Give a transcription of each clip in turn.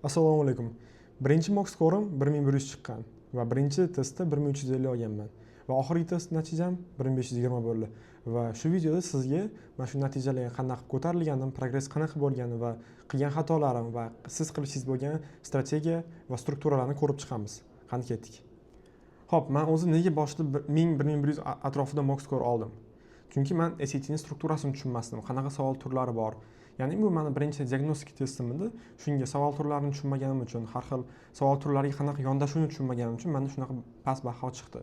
Assalomu alaykum. Birinchi mock score'im 1100 chiqqan va birinchi testda 1350 olganman va oxirgi test natijam 1520 bo'ldi. Va shu videoda sizga mana shu natijalarga qanday qilib ko'tarilganim, progress qanaqa bo'lgani va qilgan xatolarim va siz qilishingiz bo'lgan strategiya va strukturalarni ko'rib chiqamiz. Qani ketdik. Xo'p, men o'zim nega boshida 1000-1100 atrofida mock score oldim? Chunki men SATning strukturasini tushunmasdim. Qanaqa savol turlari bor? Ya'ni bu meni birinchi diagnostik testim edi. Shunga savol turlarini tushunmaganim uchun, har xil savol turlariga qanaqa yondashuvni tushunmaganim uchun menda shunaqa past baho chiqdi.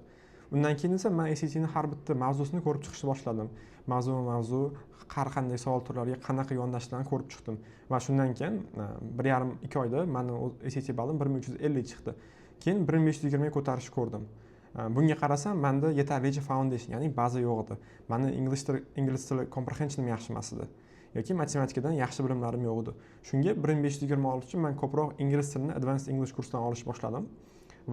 Undan keyin esa men SATning har bitta mavzusini ko'rib chiqishni boshladim. Mavzu har qanday savol turlariga qanaqa yondashishlarni ko'rib chiqdim. Va shundan keyin 1,5-2 oyda meni SAT ballim 1350 chiqdi. Keyin 1520 ga ko'tarishni ko'rdim. Bunga qarasam, menda yetarlicha foundation, ya'ni baza yo'q edi. Meni ingliz tili comprehensionim yaxshi emas edi. Yoki matematikadan yaxshi bilimlarim yo'q edi. Shunga 1520 olish uchun men ko'proq ingliz tilini Advanced English kursidan olishni boshladim.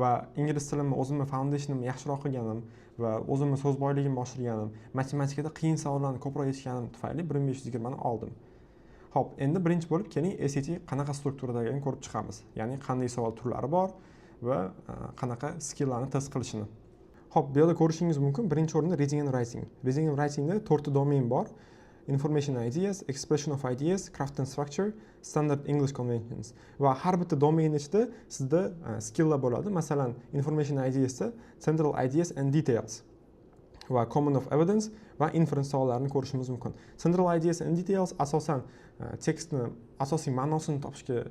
Va ingliz tilimni o'zimni foundationimni yaxshiroq qilganim va o'zimni so'z boyligimni oshirganim, matematikada qiyin savollarni ko'proq yechganim tufayli 1520 ni oldim. Xo'p, endi birinchi bo'lib keling SAT qanaqa strukturadaligini ko'rib chiqamiz. Ya'ni qanday savol turlari bor va qanaqa skilllarni test qilishini. Xo'p, bu yerda ko'rishingiz mumkin. Birinchi o'rinda reading and writing. Reading and writingda 4 ta domain bor. Information ideas, expression of ideas, craft and structure, standard English conventions. Va har bitta domain ichida sizda skilllar bo'ladi. Masalan, information ideasda central ideas and details va common of evidence va inference savollarini ko'rishimiz mumkin. Central ideas and details asosan tekstni asosiy ma'nosini topishga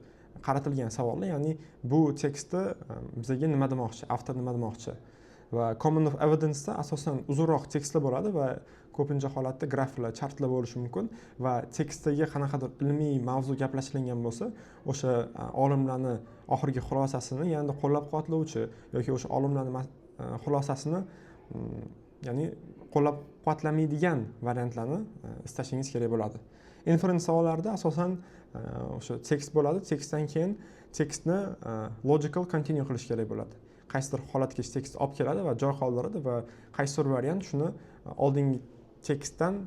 qaratilgan savollar, ya'ni bu tekstda bizga nima demoqchi, avtor nima demoqchi. Va common of evidence da asosan uzunroq tekstlar bo'ladi va ko'pincha holatda graflar, chartlar bo'lishi mumkin va tekstdagi qanaqadir ilmiy mavzu gaplashilgan bo'lsa, o'sha olimlarni oxirgi xulosasini yanada qo'llab-quvvatlovchi yoki o'sha olimlarning xulosasini ya'ni qo'llab-quvvatlamaydigan variantlarni istashingiz kerak bo'ladi. Inference savollarida asosan o'sha tekst bo'ladi. Tekstdan keyin tekstni logical continue qilish kerak bo'ladi. Qaysidir holatga tekst olib keladi va joy qoldiradi va qaysidir variant shuni oldingi tekstdan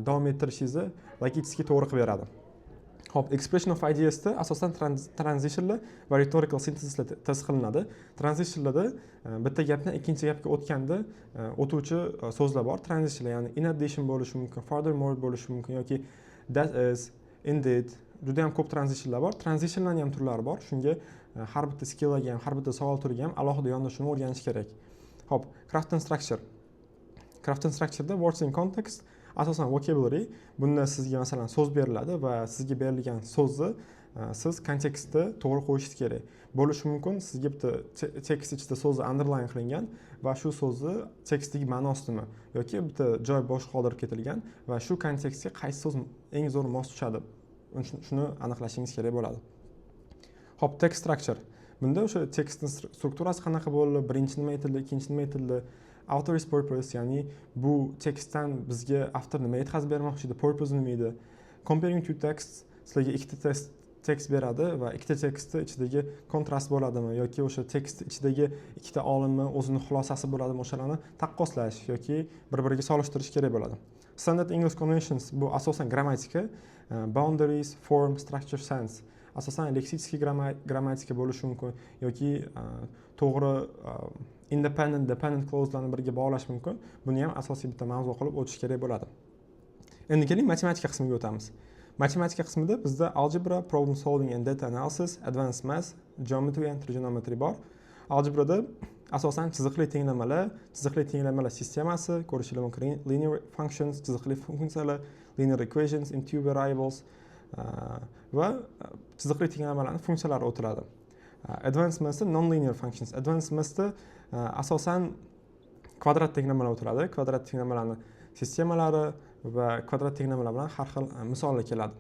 davom ettirishingizni logически to'g'ri qilib beradi. Xo'p, expression of ideas da asosan transitionlar va rhetorical synthesislar test qilinadi. Transitionlarda bitta gapdan ikkinchi gapga o'tganda o'tuvchi so'zlar bor. Transitionlar, ya'ni in addition bo'lishi mumkin, furthermore bo'lishi mumkin yoki that is, indeed. Juda ham ko'p transitionlar bor. Transitionlarning ham turlari bor. Shunga har bitta skillga ham, har bitta savol turiga ham alohida yondashuvni o'rganish kerak. Xo'p, craft and structure. Craft and structure da words in context, asosan vocabulary. Bunda sizga masalan so'z beriladi va sizga berilgan so'zni siz kontekstda to'g'ri qo'yishingiz kerak. Bo'lishi mumkin sizga bitta tekst ichida so'zni underline qilingan va shu so'zni tekstdagi ma'nosi nima yoki bitta joy bo'sh qoldirib ketilgan va shu kontekstga qaysi so'z eng zo'r mos tushadi, shuni aniqlashingiz kerak bo'ladi. Xo'p, text structure. Bunda o'sha tekstning strukturasi qanaqa bo'ldi, birinchi nima aytildi, ikkinchi nima aytildi, author's purpose, ya'ni bu tekstdan bizga avtor nima yetkazib bermoqchi edi, purpose nima edi. Comparing two texts, sizlarga ikkita tekst beradi va ikkita tekstni ichidagi kontrast bo'ladimi yoki o'sha tekst ichidagi ikkita olimni o'zining xulosasi bo'ladimi, o'shalarni taqqoslash yoki bir-biriga solishtirish kerak bo'ladi. Standard English conventions bu asosan grammatika, boundaries, form, structure, sense. Asosan leksik grammatika bo'lishi mumkin yoki to'g'ri dependent clauselarni birga bog'lash mumkin. Buni ham asosiy bitta mavzu qilib o'tish kerak bo'ladi. Endi keling matematika qismiga o'tamiz. Matematika qismida bizda algebra, problem solving and data analysis, advanced math, geometry and trigonometry bor. Algebrada asosan chiziqli tenglamalar sistemasi, ko'rishingiz mumkin linear functions, chiziqli funksiyalar, linear equations in two variables va chiziqli tenglamalarning funksiyalari o'tiladi. Advanced mathda non-linear functions. Advanced mathda asosan kvadrat tenglamalar o'tiladi. Kvadrat tenglamalarning sistemalari va kvadrat tenglamalar bilan har xil misollar keladi.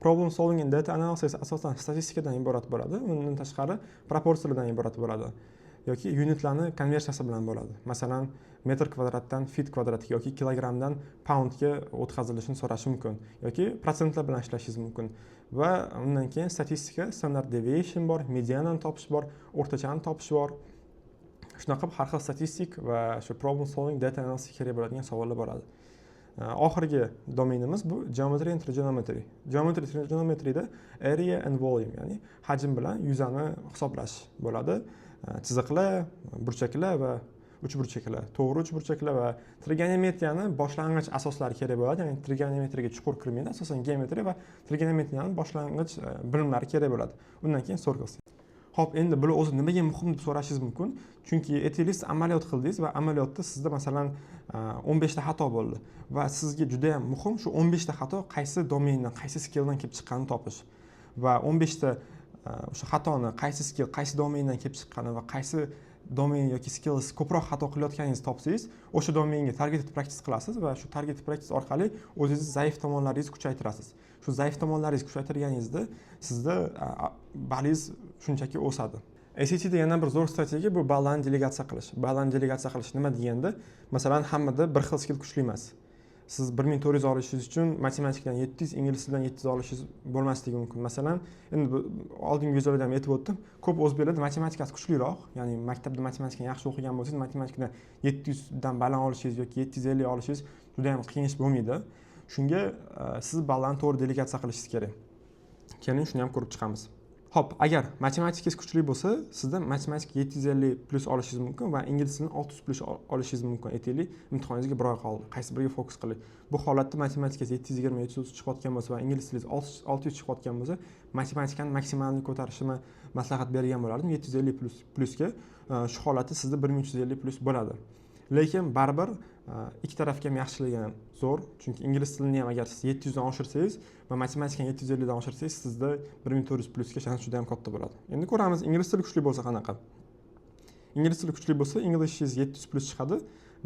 Problem solving and data analysis asosan statistikadan iborat bo'ladi. Undan tashqari proporsiyalardan iborat bo'ladi. Yoki unitlarni konversiyasi bilan bo'ladi. Masalan, metr kvadratdan fit kvadratga yoki kilogramdan poundga o'tkazilishini so'rashi mumkin yoki prosentlar bilan ishlashingiz mumkin. Va undan keyin statistika, standard deviation bor, medianani topish bor, o'rtachani topish bor. Shunaqa har xil statistik va shu problem solving data analysis kerak bo'ladigan savollar bo'ladi. oxirgi domenimiz bu geometry and trigonometry. Geometry trigonometryda area and volume, ya'ni hajm bilan yuzani hisoblash bo'ladi. Chiziqlar, burchaklar va uchburchaklar, to'g'ri uchburchaklar va trigonometriyani boshlang'ich asoslari kerak bo'ladi. Ya'ni trigonometriyaga chuqur kirmaydi, asosan geometriya va trigonometriyaning boshlang'ich bilimlari kerak bo'ladi. Undan keyin circles. Xo'p, endi bular o'zi nimaga muhim deb so'rashingiz mumkin. Chunki aytaylik, amaliyot qildingiz va amaliyotda sizda masalan 15 ta xato bo'ldi va sizga juda ham muhim shu 15 ta xato qaysi domendan, qaysi skilldan kelib chiqqanini topish. Va 15 ta o'sha xatoni qaysi skill, qaysi domendan kelib chiqqani va qaysi domen yoki skills ko'proq xato qilayotganingizni topsangiz, o'sha domenga targeted practice qilasiz va shu targeted practice orqali o'zingizni zaif tomonlaringizni kuchaytirasiz. Shu zaif tomonlaringizni kuchaytirganingizda sizda ballingiz shunchaki o'sadi. ACT'da yana bir zo'r strategiya bu balllarni delegatsiya qilish. Balllarni delegatsiya qilish nima deganda, masalan, hammada bir xil skill kuchli emas. Siz 1400 olishingiz uchun matematikdan 700, ingliz tilidan 700 olishingiz bo'lmasligi mumkin. Masalan, endi oldingi videolarda ham aytib o'tdim, ko'p o'zbeklarda matematikasi kuchliroq, ya'ni maktabda matematikani yaxshi o'qigan bo'lsangiz, matematikadan 700 dan baland olishingiz yoki 750 olishingiz juda ham qiyin ish bo'lmaydi. Shunga siz ballarni to'g'ri delegatsiya qilishingiz kerak. Keling, shuni ham ko'rib chiqamiz. Xo'p, agar matematikangiz kuchli bo'lsa, sizda matematik 750+ olishingiz mumkin va ingliz tilini 600+ olishingiz mumkin. Aytaylik, imtihoningizga bir oy qoldi. Qaysi biriga fokus qiling. Bu holatda matematikangiz 720, 730 chiqayotgan bo'lsa va ingliz tilingiz 600 chiqayotgan bo'lsa, matematikani maksimalni ko'tarishni maslahat bergan bo'lardim 750+ga. Shu holatda sizda 1350+ bo'ladi. Lekin baribir ikki tarafga ham yaxshiligi ham zo'r, chunki ingliz tilini ham agar siz 700 dan oshirsangiz va matematikani 750 dan oshirsangiz, sizda 1400+ ga shans juda ham katta bo'ladi. Endi ko'ramiz, ingliz tili kuchli bo'lsa qanaqa. Ingliz tili kuchli bo'lsa, Englishingiz 700+ chiqadi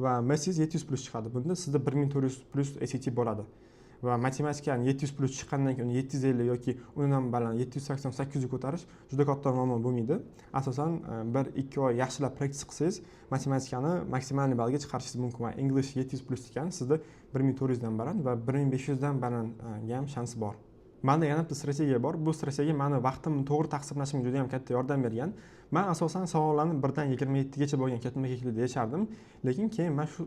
va Mathsingiz 700+ chiqadi. Bunda sizda 1400+ ACT bo'ladi. Va matematikani 700+ chiqqandan keyin 750 yoki undan baland 780, 800 ga ko'tarish juda katta muammo bo'lmaydi. Asosan 1-2 oy yaxshilab praktis qilsangiz, matematikani maksimal ballga chiqarishingiz mumkin va English 700+ ekan, sizda 1400 dan baland va 1500 dan balandga ham shans bor. Menda yana bitta strategiya bor. Bu strategiya meni vaqtimni to'g'ri taqsimlashimga juda ham katta yordam bergan. Men asosan savollarni 1 dan 27 gacha bo'lgan ketma-ketlikda yechardim, lekin keyin men shu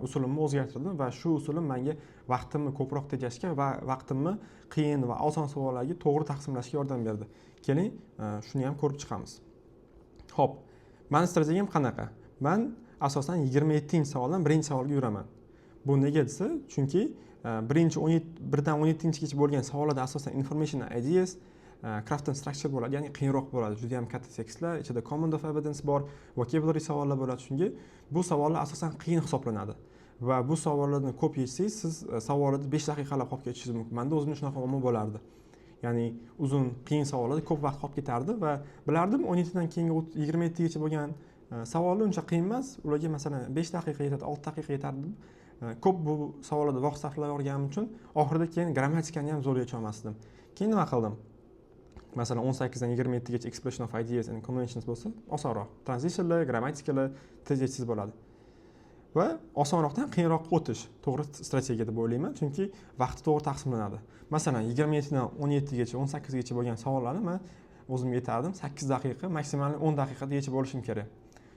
usulimni o'zgartirdim va shu usulim menga vaqtimni ko'proq tejashga va vaqtimni qiyin va oson savollarga to'g'ri taqsimlashga yordam berdi. Keling, shuni ham ko'rib chiqamiz. Xo'p, mening strategiyam qanaqa? Men asosan 27-savoldan 1-savolga yuraman. Bu nega desa, chunki 1 dan 17gacha bo'lgan savollarda asosan information ideas, craft and structure bo'ladi, ya'ni qiyinroq bo'ladi. Juda ham katta tekstlar, ichida command of evidence bor, vocabulary savollar bo'ladi. Shunga bu savollar asosan qiyin hisoblanadi. Va bu savollarni ko'p yechsangiz, siz savollarda 5 daqiqalab qolib ketishingiz mumkin. Menda o'zimda shunaqa muammo bo'lardi. Ya'ni uzun, qiyin savollarda ko'p vaqt qolib ketardi va bilardim 17 dan keyingi 27gacha bo'lgan savollar uncha qiyin emas. Ularga masalan 5 daqiqa yetadi, 6 daqiqa yetardi. Ko'p bu savollarda vaqt sarflayotganim uchun oxirida keyin grammatikani ham zo'r yecha olmasdim. Keyin nima qildim? Masalan 18 dan 27gacha expression of ideas and conventions bo'lsa, osonroq. Transitionlar, grammatikalar tez bo'ladi. Va osonroqdan qiyinroqqa o'tish to'g'ri strategiya deb o'ylayman, chunki vaqt to'g'ri taqsimlanadi. Masalan 27 dan 17gacha, 18gacha bo'lgan savollarni men o'zim yetardim 8 daqiqa, maksimal 10 daqiqada yechib olishim kerak.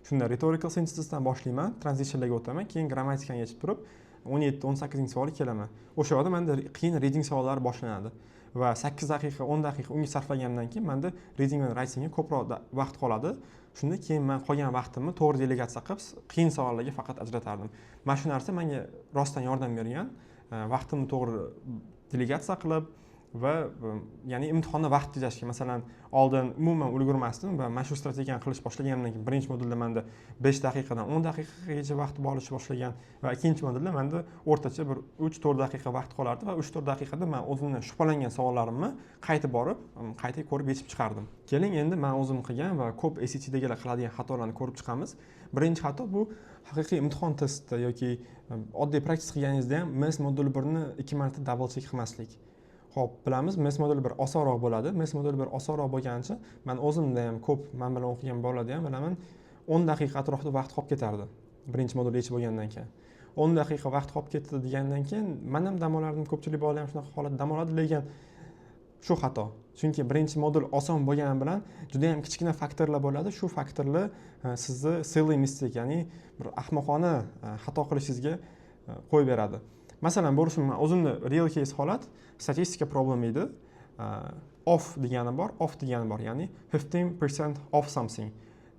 Shunda rhetorical synthesisdan boshlayman, transitionlarga o'taman, keyin grammatikani yechib turib 17-18-savolga kelaman. O'sha yerda menda qiyin reading savollari boshlanadi va 8 daqiqa, 10 daqiqa unga sarflagandan keyin menda reading va writingga ko'proq vaqt qoladi. Shunda keyin men qolgan vaqtimni to'g'ri delegatsiya qilib, qiyin savollarga faqat ajratardim. Mana shu narsa menga rostdan yordam bergan. Vaqtimni to'g'ri delegatsiya qilib va ya'ni imtihonda vaqt tejashga, masalan, oldin umuman ulgurmasdim va mana shu strategiyani qilish boshlaganimdan keyin birinchi modulda menda 5 daqiqadan 10 daqiqagacha vaqt bo'lish boshlagan va ikkinchi modulda menda o'rtacha bir 3-4 daqiqa vaqt qolardi va 3-4 daqiqada men o'zimdan shubhalangan savollarimni qaytib borib, qayta ko'rib yechib chiqardim. Keling, endi men o'zim qilgan va ko'p ACT'dagilar qiladigan xatolarni ko'rib chiqamiz. Birinchi xato bu haqiqiy imtihon testida yoki oddiy praktik qilganingizda ham MES modul 1 ni 2 marta double check qilmaslik. Xo'p, bilamiz, MES moduli 1 osonroq bo'ladi. MES moduli 1 osonroq bo'lganicha, men o'zimda ham ko'p men bilan o'qigan bolalarda ham bilaman, 10 daqiqa atrofida vaqt qolib ketardi. Birinchi modul yechib bo'lgandan keyin. 10 daqiqa vaqt qolib ketdi degandan keyin men ham dam olardim, ko'pchilik bolalar ham shunaqa holatda dam oladi, lekin shu xato. Chunki birinchi modul oson bo'lgani bilan juda ham kichkina faktorlar bo'ladi. Shu faktorlar sizni silly mistake, ya'ni bir ahmoqona xato qilishingizga qo'yib beradi. masalan bo'lishi mumkin, o'zimni real case holat statistika problem edi. Off degani bor, off degani bor, ya'ni 15% off something.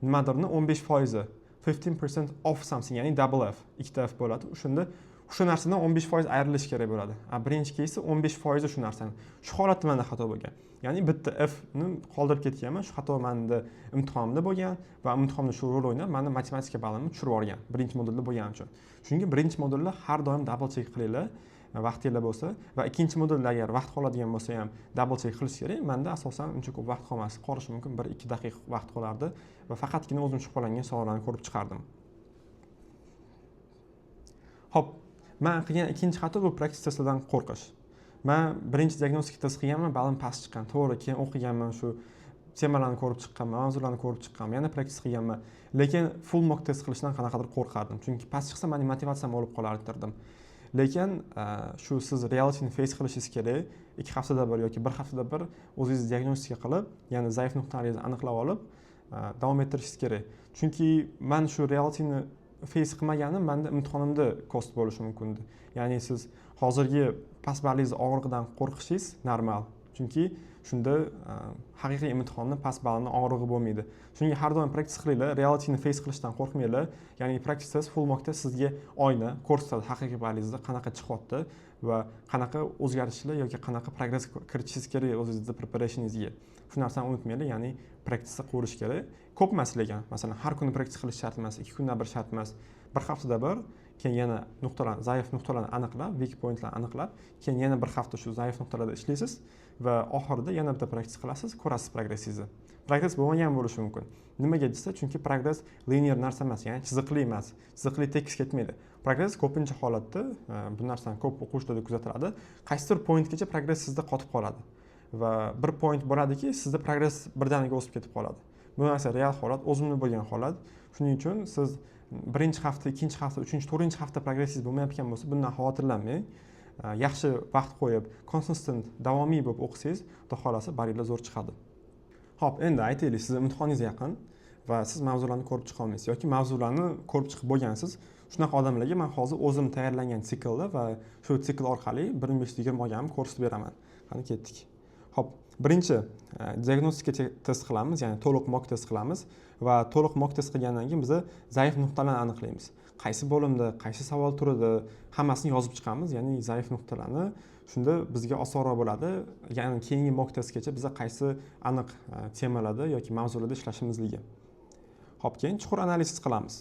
Nimadirni 15%, 15% off something, ya'ni double F, ikkita F bo'ladi. O'shanda shu narsadan 15% ayrilish kerak bo'ladi. Birinchi case 15% shu narsani. Shu holatda menda xato bo'lgan. Ya'ni bitta F ni qoldirib ketganman. Shu xato menda imtihonimda bo'lgan va imtihonda shu rol o'ynab, meni matematika ballimni tushirib yuborgan. Birinchi modulda bo'lgani uchun. Chunki birinchi modulda har doim double check qilinglar. Vaqtinglar bo'lsa va ikkinchi modulda agar vaqt qoladigan bo'lsa ham double check qilish kerak. Menda asosan uncha ko'p vaqt qolmas. Qolishi mumkin 1-2 daqiqa vaqt qolardi va faqatgina o'zim shubhalangan savollarni ko'rib chiqardim. Hop, men qilgan ikkinchi xato bu praktik testlardan qo'rqish. Men birinchi diagnostik test qilganman, balim past chiqqan. To'g'ri, keyin o'qiganman, shu temalarni ko'rib chiqqanman, mavzularni ko'rib chiqqanman, yana praktik qilganman. Lekin full mock test qilishdan qanaqadir qo'rqardim. Chunki past chiqsa mening motivatsiyam olib qolardim. Lekin shu siz realityni face qilishingiz kerak. 2 haftada bir yoki 1 haftada bir o'zingiz diagnostika qilib, ya'ni zaif nuqtalaringizni aniqlab olib, davom ettirishingiz kerak. Chunki men shu realityni face qilmaganim menda imtihonimda cost bo'lishi mumkin. Ya'ni siz hozirgi past ballingiz og'rig'idan qo'rqishingiz normal. Chunki shunda haqiqiy imtihonni past ballni og'rig'i bo'lmaydi. Chunki har doim praktik qilinglar, realityni face qilishdan qo'rqmanglar. Ya'ni praktik test full mock test sizga oyna ko'rsatadi haqiqiy ballingizni qanaqa chiqyapti va qanaqa o'zgarishlar yoki qanaqa progress kiritishingiz kerak o'zingizning preparationingizga. Shu narsani unutmanglar, ya'ni praktikni qilish kerak. Ko'p emas lekin, masalan, har kuni praktik qilish shart emas, 2 kunda bir shart emas. Bir haftada bir, keyin yana nuqtalarni, zaif nuqtalarni aniqlab, weak pointlarni aniqlab, keyin yana bir hafta shu zaif nuqtalarda ishlaysiz va oxirida yana bitta praktik qilasiz, ko'rasiz progressingizni. Progress bo'lmagan bo'lishi mumkin. Nimaga desa, chunki progress linear narsa emas, ya'ni chiziqli emas. Chiziqli tekis ketmaydi. Progress ko'pincha holatda, bu narsani ko'p o'quvchilarda kuzatiladi, qaysidir pointgacha progress sizda qotib qoladi. Va bir point bo'ladiki, sizda progress birdaniga o'sib ketib qoladi. Bu narsa real holat, o'zimda bo'lgan holat. Shuning uchun siz birinchi hafta, ikkinchi hafta, uchinchi, to'rtinchi hafta progressingiz bo'lmayotgan bo'lsa, bundan xavotirlanmang. Yaxshi vaqt qo'yib, consistent, davomiy bo'lib o'qisangiz, xudo xolasa ballinglar zo'r chiqadi. Xo'p, endi aytaylik, siz imtihoningiz yaqin va siz mavzularni ko'rib chiqa olmaysiz yoki mavzularni ko'rib chiqib bo'lgansiz. Shunaqa odamlarga men hozir o'zim tayyorlangan siklda va shu sikl orqali 1520 olganimni ko'rsatib beraman. Qani ketdik. Xo'p, birinchi diagnostika test qilamiz, ya'ni to'liq mock test qilamiz va to'liq mock test qilgandan keyin biz zaif nuqtalarni aniqlaymiz. Qaysi bo'limda, qaysi savol turida hammasini yozib chiqamiz, ya'ni zaif nuqtalarni. Shunda bizga osonroq bo'ladi. Ya'ni keyingi mock testgacha biz qaysi aniq temalarda yoki mavzularda ishlashimizligi. Xo'p, keyin chuqur analiz qilamiz.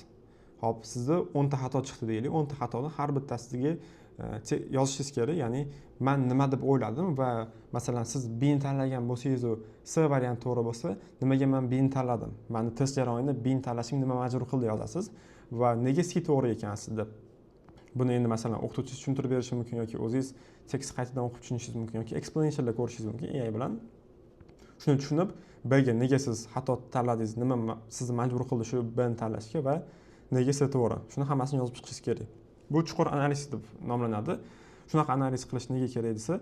Xo'p, sizda 10 ta xato chiqdi deylik. 10 ta xatoni har bittasiga yozishingiz kerak, ya'ni men nima deb o'yladim va masalan siz B ni tanlagan bo'lsangiz, C varianti to'g'ri bo'lsa, nimaga men B ni tanladim? Meni test jarayonida B ni tanlashim nima majbur qildi yozasiz va nega C to'g'ri ekan sizda. Buni endi masalan o'qituvchingiz tushuntirib berishi mumkin yoki o'zingiz tekst qaytadan o'qib tushunishingiz mumkin yoki explanationlar ko'rishingiz mumkin AI bilan. Shuni tushunib, B'ga nega siz xato tanladingiz, nima sizni majbur qildi shu B ni tanlashga va nega C to'g'ri. Shuni hammasini yozib chiqishingiz kerak. Bu chuqur analiz deb nomlanadi. Shunaqa analiz qilish nega kerak desa,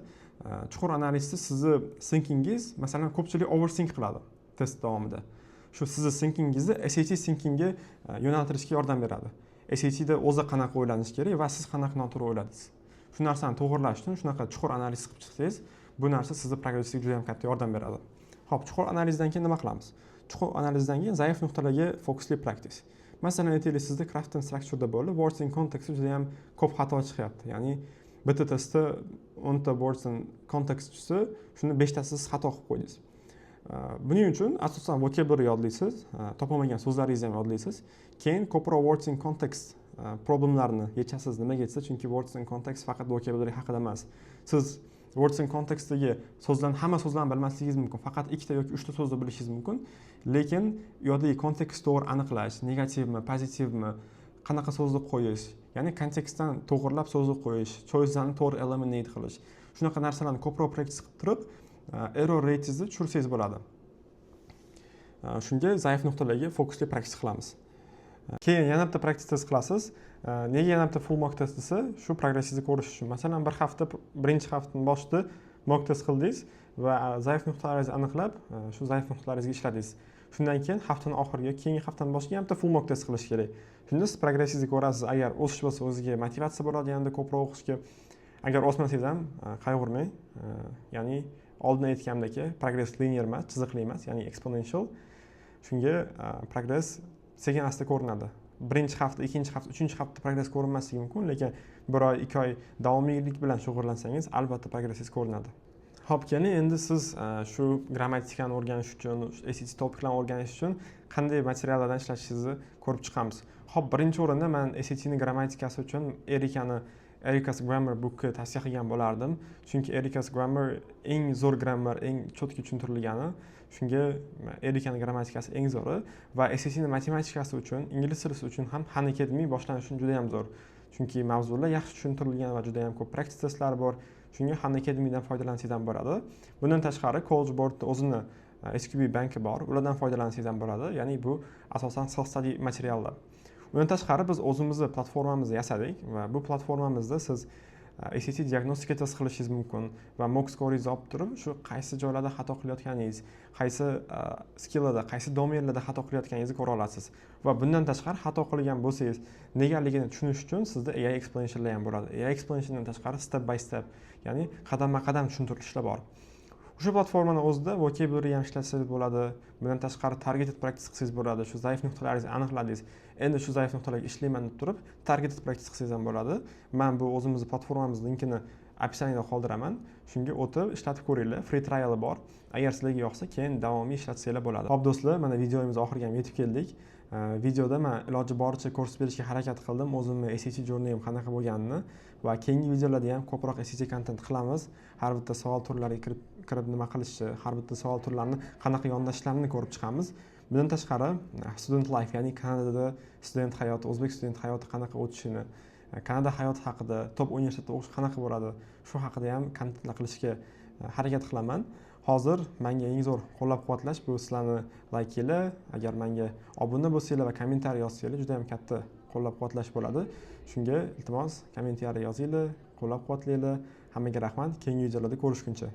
chuqur analizda sizni thinkingingiz, masalan, ko'pchilik overthink qiladi test davomida. Shu sizni thinkingingizni SAT thinkingga yo'naltirishga yordam beradi. SATda o'zi qanaqa o'ylanish kerak va siz qanaqa noto'g'ri o'yladingiz. Shu narsani to'g'irlash uchun shunaqa chuqur analiz qilib chiqsangiz, bu narsa sizni progressingizga juda ham katta yordam beradi. Xo'p, chuqur analizdan keyin nima qilamiz? Chuqur analizdan keyin zaif nuqtalarga fokusli practice. Masalan, aytaylik sizda craft and structure'da bo'lib, words in context juda ham ko'p xato chiqyapti. Ya'ni bitta testda 10 ta words in context tushsa, shuni 5 tasi siz xato qilib qo'ydingiz. Buning uchun asosan vocabulary yodlaysiz, topolmagan so'zlaringizni ham yodlaysiz. Keyin ko'proq words in context problemlarni yechasiz. Nimaga desa, chunki words in context faqat vocabulary haqida emas. Siz words in contextdagi so'zlarni, hamma so'zlarni bilmasligingiz mumkin. Faqat 2 ta yoki 3 ta so'zni bilishingiz mumkin. Lekin yodagi kontekst to'g'ri aniqlash, negativmi, pozitivmi, qanaqa so'zni qo'yish, ya'ni kontekstdan to'g'rilab so'zni qo'yish, choice'larni to'g'ri eliminate qilish. Shunaqa narsalarni ko'proq praktik qilib turib, error ratingizni tushirsangiz bo'ladi. Shunga zaif nuqtalarga fokusli praktik qilamiz. Keyin yana bitta praktik test qilasiz. Nega yana bitta full mock test desa, shu progressingizni ko'rish uchun. Masalan, bir hafta, birinchi haftaning boshida mock test qildingiz va zaif nuqtalaringizni aniqlab, shu zaif nuqtalaringizga ishladingiz. Shundan keyin haftaning oxiriga, keyingi haftaning boshiga ham bitta full mock test qilish kerak. Shunda siz progressingizni ko'rasiz. Agar o'sish bo'lsa, o'ziga motivatsiya bo'ladi, yanada ko'proq o'qishga. Agar osmasangiz ham qayg'urmang. Ya'ni oldin aytganimdek, progress linear emas, chiziqli emas, ya'ni exponential. Shunga progress sekin asta ko'rinadi. Birinchi hafta, ikkinchi hafta, uchinchi hafta progress ko'rinmasligi mumkin, lekin 1 oy, 2 oy davomiylik bilan shug'ullansangiz, albatta progressingiz ko'rinadi. Xo'p, keling endi siz shu grammatikani o'rganish uchun, SAT topiklarni o'rganish uchun qanday materiallardan ishlashingizni ko'rib chiqamiz. Xo'p, birinchi o'rinda men SAT ning grammatikasi uchun Erica's Grammar Book'ni tavsiya qilgan bo'lardim. Chunki Erica's Grammar eng zo'r grammar, eng cho'tki tushuntirilgani. Shunga Erica's grammatikasi eng zo'ri va SAT ning matematikasi uchun, ingliz tili uchun ham Khan Academy boshlanish uchun juda ham zo'r. Chunki mavzular yaxshi tushuntirilgan va juda ham ko'p praktik testlar bor. Shunga Khan Academy'dan foydalansangiz ham bo'ladi. Bundan tashqari College Board'da o'zini SQB banki bor, ulardan foydalansangiz ham bo'ladi. Ya'ni bu asosan self-study materiallar. Undan tashqari biz o'zimizni platformamizni yasadik va bu platformamizda siz SAT diagnostika test qilishingiz mumkin va mock scoringizni olib turib, shu qaysi joylarda xato qilayotganingiz, qaysi skilllarda, qaysi domenlarda xato qilayotganingizni ko'ra olasiz. Va bundan tashqari xato qilgan bo'lsangiz, negaligini tushunish uchun sizda AI explanationlar ham bo'ladi. AI explanationdan tashqari step by step, ya'ni qadamma-qadam tushuntirishlar bor. O'sha platformani o'zida vocabulary ham ishlatsangiz bo'ladi. Bundan tashqari targeted practice qilsangiz bo'ladi. Shu zaif nuqtalaringizni aniqladingiz. Endi shu zaif nuqtalarga ishlayman deb turib, targeted practice qilsangiz ham bo'ladi. Men bu o'zimizning platformamiz linkini opsiyaniyada qoldiraman. Shunga o'tib ishlatib ko'ringlar. Free trial bor. Agar sizlarga yoqsa, keyin davomiy ishlatsanglar bo'ladi. Xo'p do'stlar, mana videomiz oxiriga ham yetib keldik. Videoda men iloji boricha ko'rsatib berishga harakat qildim o'zimning SAT jo'rnayim qanaqa bo'lganini va keyingi videolarda ham ko'proq SAT content qilamiz. Har bitta savol turlariga kirib nima qilishni, har bitta savol turlarini qanaqa yondashishlarini ko'rib chiqamiz. Bundan tashqari student life, ya'ni Kanadada student hayoti, o'zbek student hayoti qanaqa o'tishini, Kanada hayoti haqida, top universitetda o'qish qanaqa bo'ladi, shu haqida ham kontentlar qilishga harakat qilaman. Hozir menga eng zo'r qo'llab-quvvatlash bu sizlarni laykinglar, agar menga obuna bo'lsanglar va kommentariy yozsanglar juda ham katta qo'llab-quvvatlash bo'ladi. Shunga iltimos kommentariy yozinglar, qo'llab-quvvatlanglar. Hammaga rahmat. Keyingi videolarda ko'rishguncha.